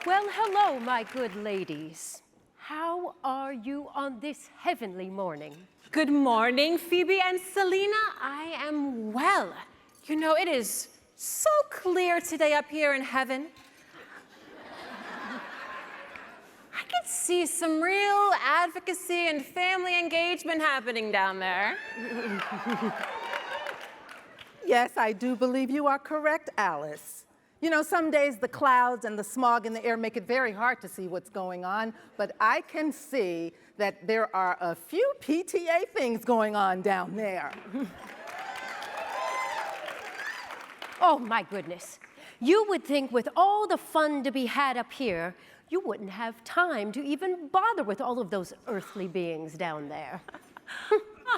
Well, hello, my good ladies. How are you on this heavenly morning? Good morning, Phoebe and Selena. I am well. You know, it is so clear today up here in heaven. I can see some real advocacy and family engagement happening down there. Yes, I do believe you are correct, Alice. You know, some days the clouds and the smog in the air make it very hard to see what's going on, but I can see that there are a few PTA things going on down there. Oh, my goodness. You would think with all the fun to be had up here, you wouldn't have time to even bother with all of those earthly beings down there.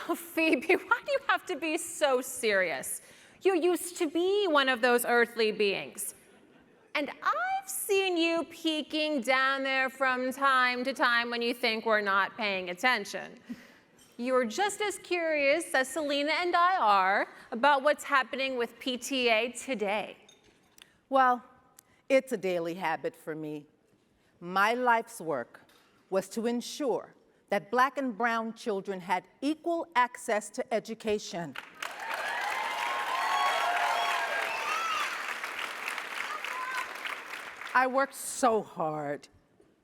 Oh, Phoebe, why do you have to be so serious? You used to be one of those earthly beings. And I've seen you peeking down there from time to time when you think we're not paying attention. You're just as curious as Selena and I are about what's happening with PTA Today. Well, it's a daily habit for me. My life's work was to ensure that Black and brown children had equal access to education. I worked so hard.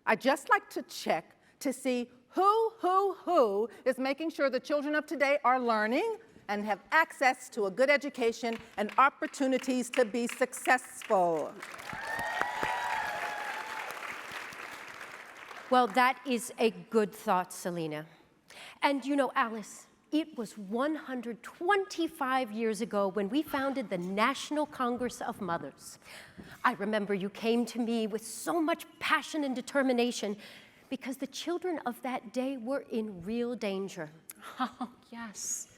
I just like to check to see who is making sure the children of today are learning and have access to a good education and opportunities to be successful. Well, that is a good thought, Selena. And you know, Alice, it was 125 years ago when we founded the National Congress of Mothers. I remember you came to me with so much passion and determination because the children of that day were in real danger. Oh, yes.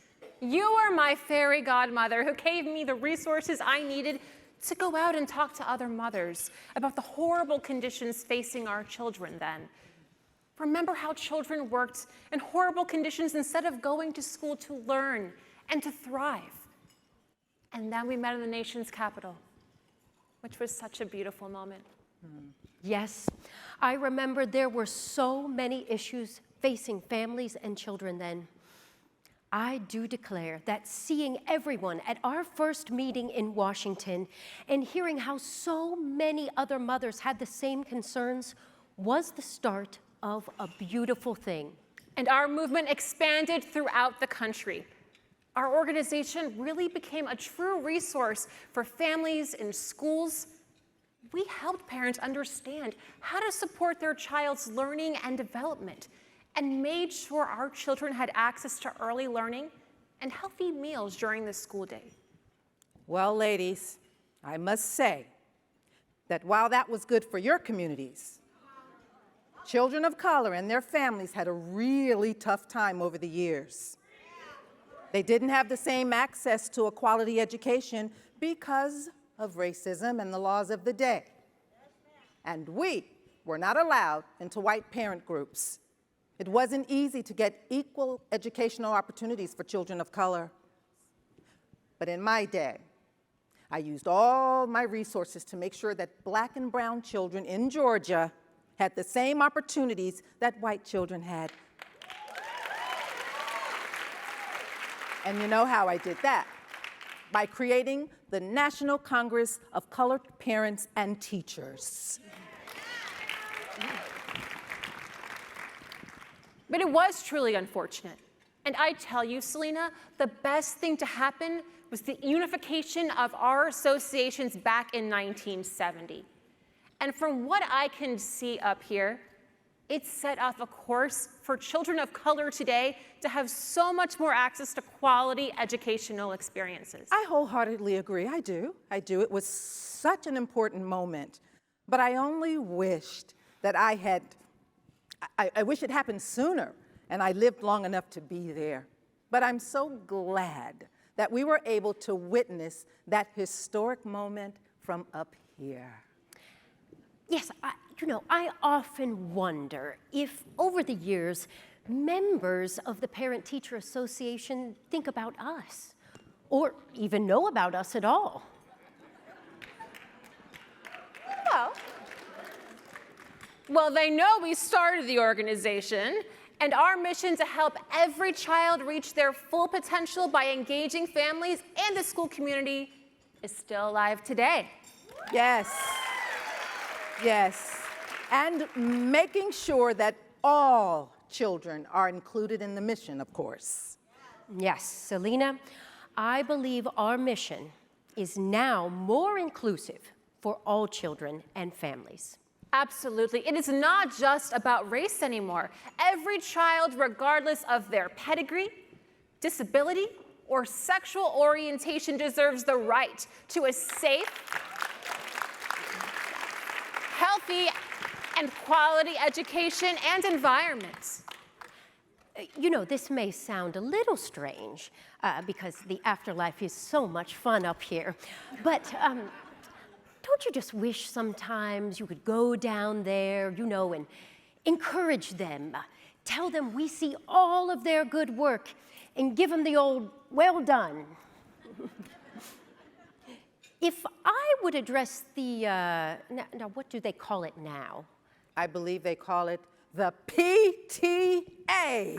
You were my fairy godmother who gave me the resources I needed to go out and talk to other mothers about the horrible conditions facing our children then. Remember how children worked in horrible conditions instead of going to school to learn and to thrive. And then we met in the nation's capital, which was such a beautiful moment. Yes, I remember there were so many issues facing families and children then. I do declare that seeing everyone at our first meeting in Washington and hearing how so many other mothers had the same concerns was the start of a beautiful thing. And our movement expanded throughout the country. Our organization really became a true resource for families in schools. We helped parents understand how to support their child's learning and development and made sure our children had access to early learning and healthy meals during the school day. Well, ladies, I must say that while that was good for your communities, children of color and their families had a really tough time over the years. They didn't have the same access to a quality education because of racism and the laws of the day. And we were not allowed into white parent groups. It wasn't easy to get equal educational opportunities for children of color. But in my day, I used all my resources to make sure that Black and brown children in Georgia had the same opportunities that white children had. And you know how I did that? By creating the National Congress of Colored Parents and Teachers. But it was truly unfortunate. And I tell you, Selena, the best thing to happen was the unification of our associations back in 1970. And from what I can see up here, it set off a course for children of color today to have so much more access to quality educational experiences. I wholeheartedly agree, I do. It was such an important moment. But I only wished that I wish it happened sooner and I lived long enough to be there. But I'm so glad that we were able to witness that historic moment from up here. Yes, I often wonder if over the years, members of the Parent-Teacher Association think about us, or even know about us at all. Well, Well, they know we started the organization, and our mission to help every child reach their full potential by engaging families and the school community is still alive today. Yes. Yes. And making sure that all children are included in the mission, of course. Yes, Selena, I believe our mission is now more inclusive for all children and families. Absolutely. It is not just about race anymore. Every child, regardless of their pedigree, disability, or sexual orientation, deserves the right to a safe, healthy, and quality education and environment. You know, this may sound a little strange because the afterlife is so much fun up here, but don't you just wish sometimes you could go down there, you know, and encourage them, tell them we see all of their good work, and give them the old, well done. If I would address the, now what do they call it now? I believe they call it the PTA.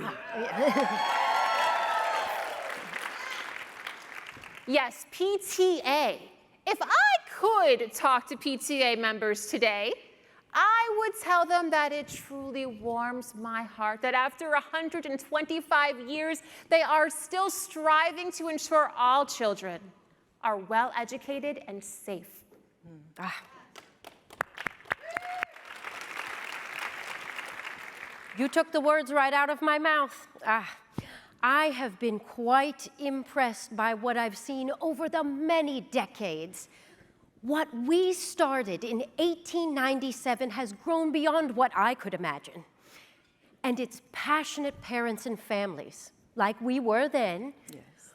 Yes, PTA. If I could talk to PTA members today, I would tell them that it truly warms my heart that after 125 years, they are still striving to ensure all children are well educated and safe. You took the words right out of my mouth. I have been quite impressed by what I've seen over the many decades. What we started in 1897 has grown beyond what I could imagine. And it's passionate parents and families, like we were then,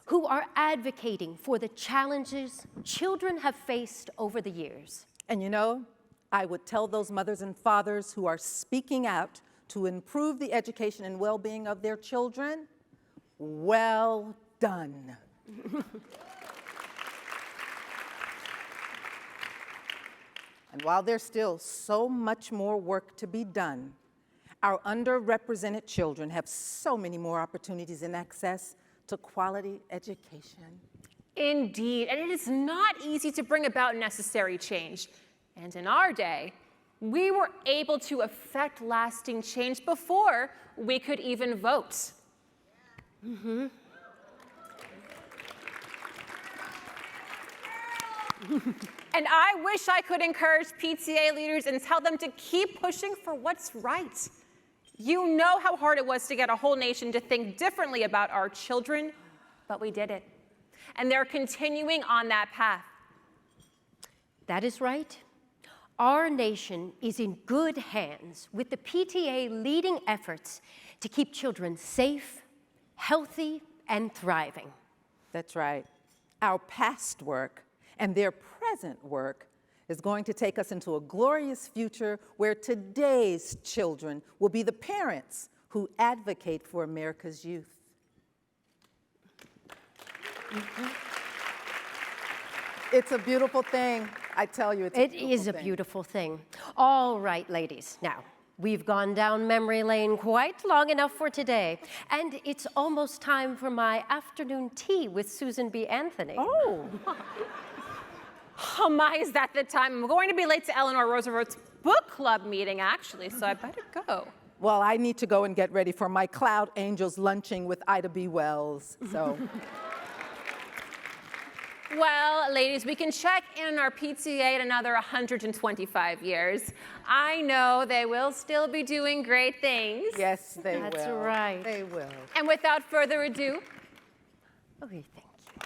who are advocating for the challenges children have faced over the years. And you know, I would tell those mothers and fathers who are speaking out to improve the education and well-being of their children, well done. And while there's still so much more work to be done, our underrepresented children have so many more opportunities and access to quality education. Indeed, and it is not easy to bring about necessary change. And in our day, we were able to effect lasting change before we could even vote. And I wish I could encourage PTA leaders and tell them to keep pushing for what's right. You know how hard it was to get a whole nation to think differently about our children, but we did it. And they're continuing on that path. That is right. Our nation is in good hands with the PTA leading efforts to keep children safe, healthy, and thriving. That's right. Our past work and their present work is going to take us into a glorious future where today's children will be the parents who advocate for America's youth. It's a beautiful thing. I tell you, It is a beautiful thing. All right, ladies. Now, we've gone down memory lane quite long enough for today, and it's almost time for my afternoon tea with Susan B. Anthony. Oh. Oh my, is that the time? I'm going to be late to Eleanor Roosevelt's book club meeting, actually, so I better go. Well, I need to go and get ready for my Cloud Angels lunching with Ida B. Wells, so. Well, ladies, we can check in our PTA in another 125 years. I know they will still be doing great things. Yes, they will. That's right. They will. And without further ado, Okay, thank you.